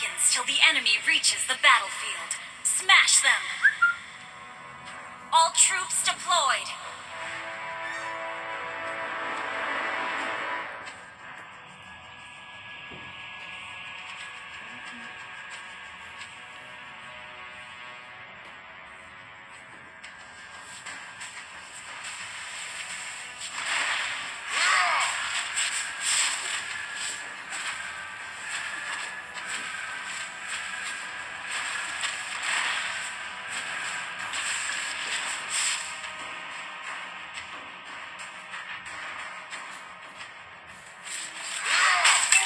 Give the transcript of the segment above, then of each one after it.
seconds till the enemy reaches the battlefield. Smash them! All troops deployed!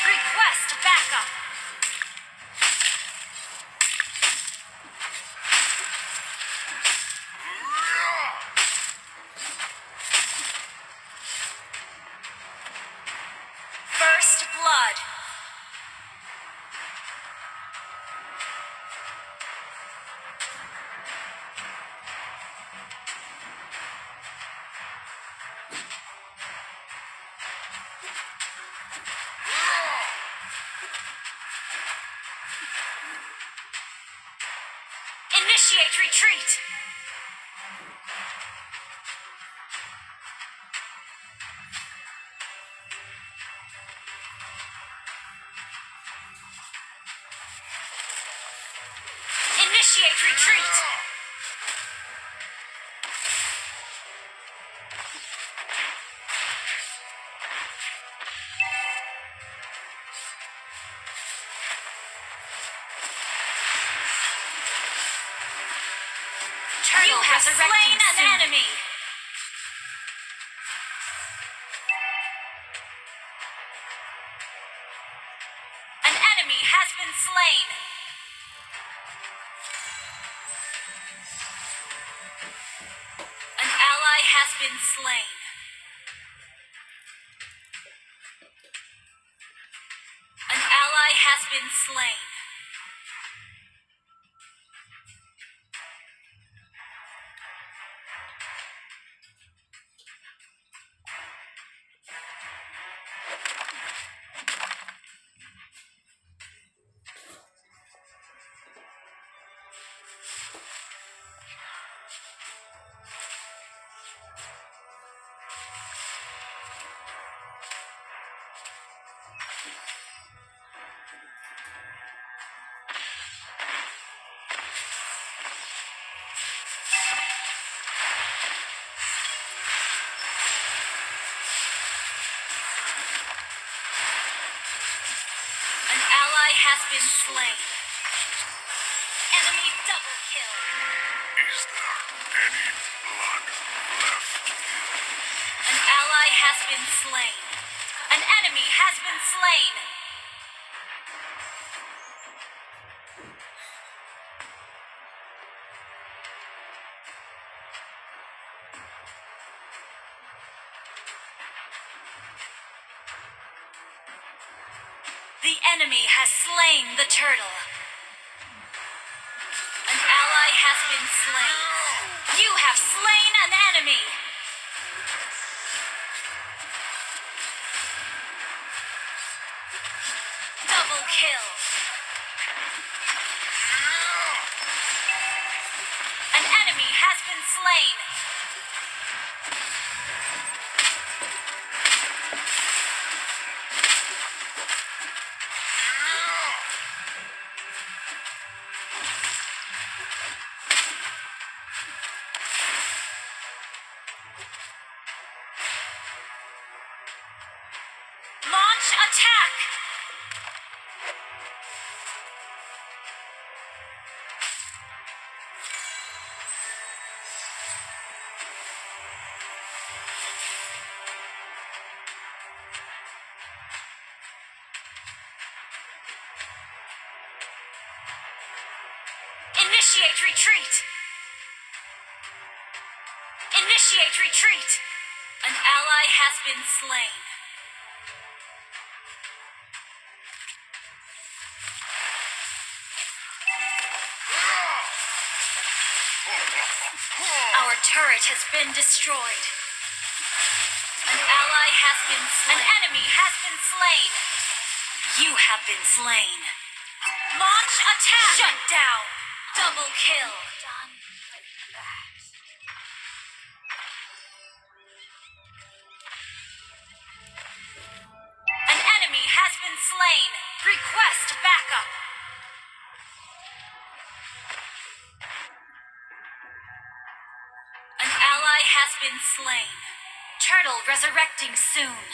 Request backup! First blood! Initiate retreat! Initiate retreat! You have slain an enemy! An enemy has been slain! An ally has been slain. An ally has been slain. Has been slain. Enemy double kill. Is there any blood left? An ally has been slain. An enemy has been slain. The enemy has slain the turtle. An ally has been slain. You have slain an enemy. Double kill. An enemy has been slain. Launch attack! Initiate retreat! Initiate retreat! An ally has been slain. Our turret has been destroyed. An ally has been slain. An enemy has been slain. You have been slain. Launch attack! Shut down! Double kill! Done with that. An enemy has been slain! Request backup! An ally has been slain. Turtle resurrecting soon.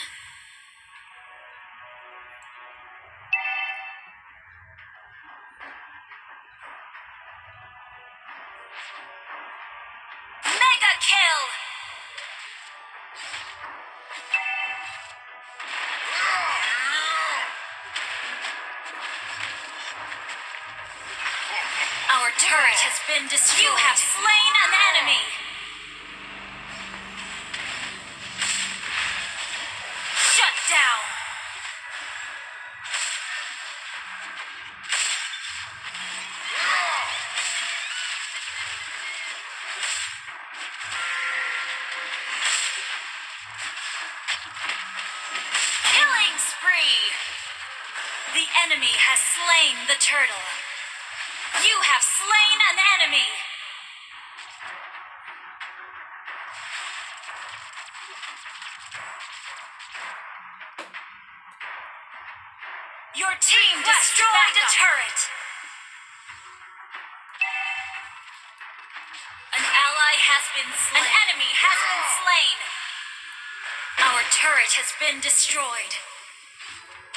Mega kill! Our turret has been destroyed. You have slain an enemy. Shut down. Killing spree. The enemy has slain the turtle. You have slain an enemy! Your team destroyed a turret! An ally has been slain. An enemy has been slain! Our turret has been destroyed.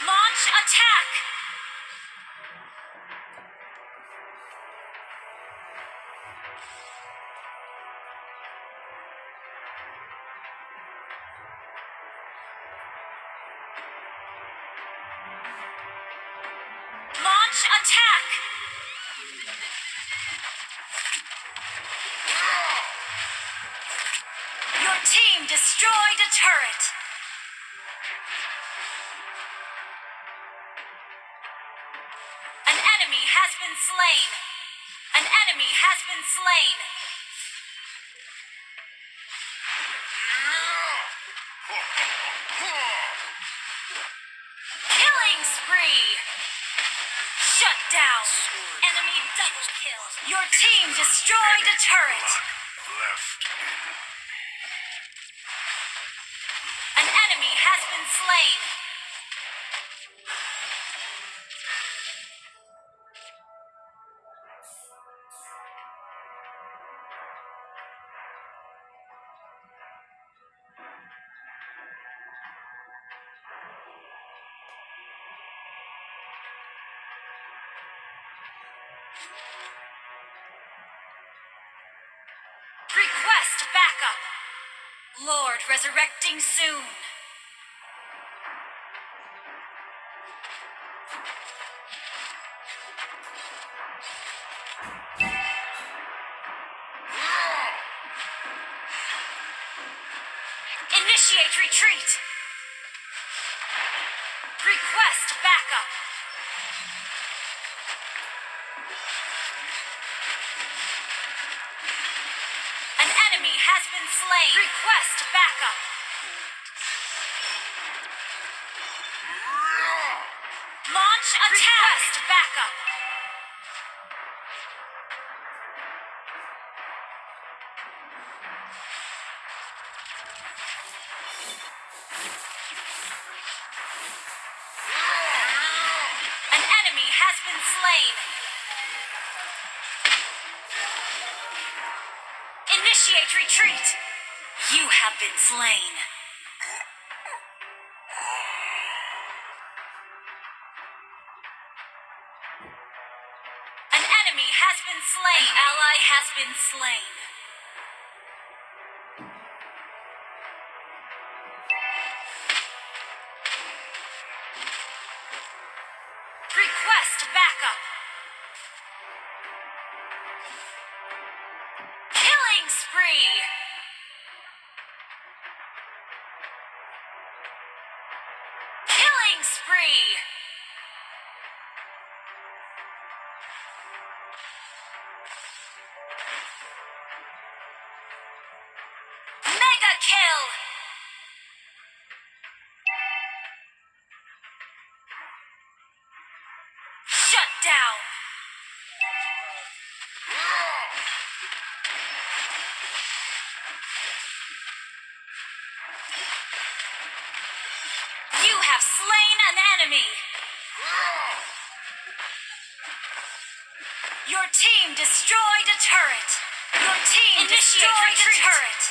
Launch attack! Launch attack! Your team destroyed a turret! An enemy has been slain! An enemy has been slain! Killing spree! Shut down! Enemy double kill! Your team destroyed a turret! Left. An enemy has been slain! Request backup! Lord resurrecting soon! Initiate retreat! Request backup! An enemy has been slain! Request backup! Launch attack! Request backup! An enemy has been slain! Initiate retreat! You have been slain. An enemy has been slain. An ally has been slain. Request backup. Killing spree. Killing spree. Shut down. You have slain an enemy. Your team destroyed a turret. Your team destroyed a turret.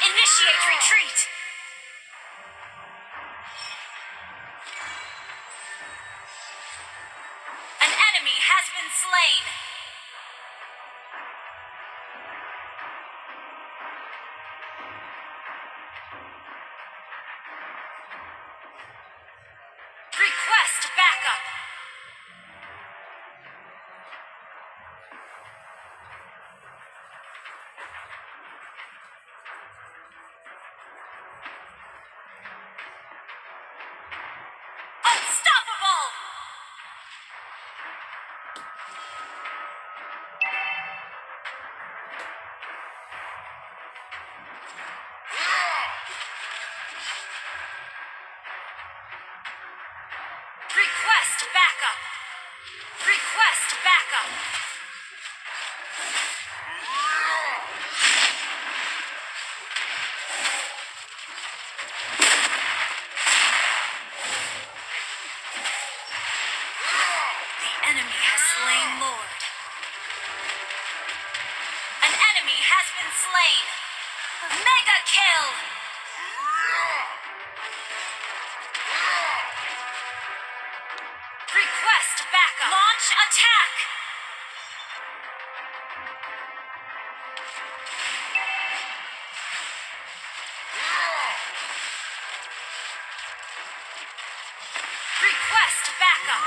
Initiate retreat. An enemy has been slain. Request backup. Unstoppable! Request backup. Request backup. The enemy has slain Lord. An enemy has been slain. Mega kill. Request backup. Launch attack. Request backup.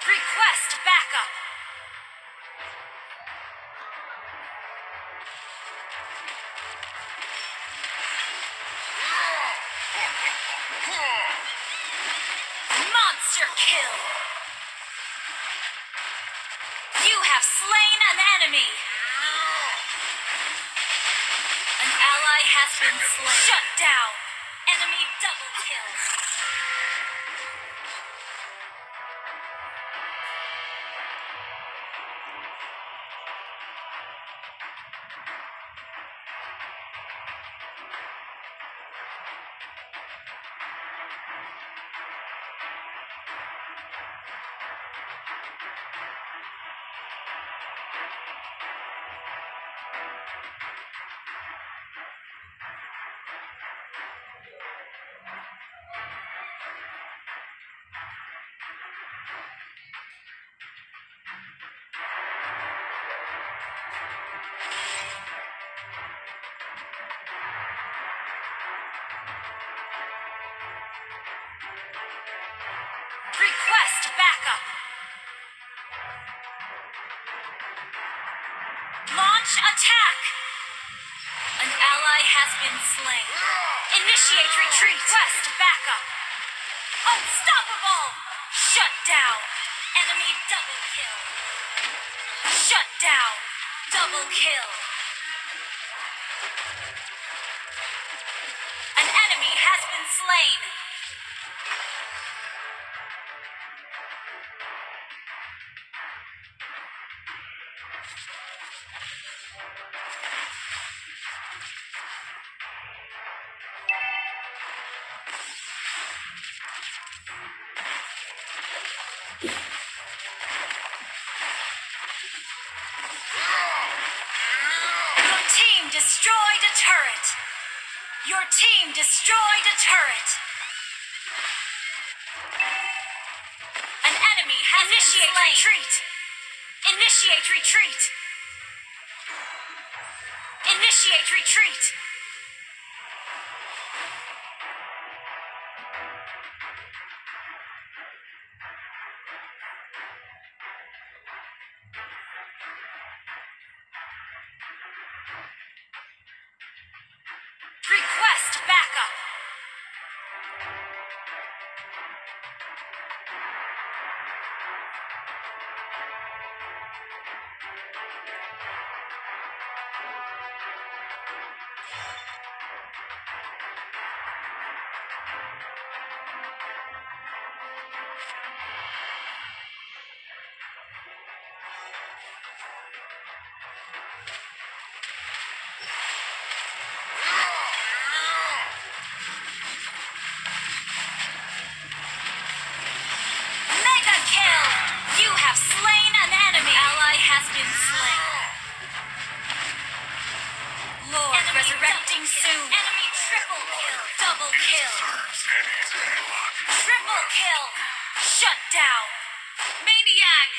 Request backup. Monster kill. You have slain an enemy. An ally has been slain. Shut down. Enemy double kill. Request backup. Launch attack. An ally has been slain. Initiate retreat. Request backup. Unstoppable. Shut down. Enemy double kill. Shut down. Double kill. An enemy has been slain. Your team destroyed a turret. Your team destroyed a turret. An enemy has Initiate been slain. Retreat. Initiate retreat. Initiate retreat. slain. Lord Enemy resurrecting double kill. soon. Enemy triple kill. Double kill. Any blood Triple left. kill. Shut down. Maniac.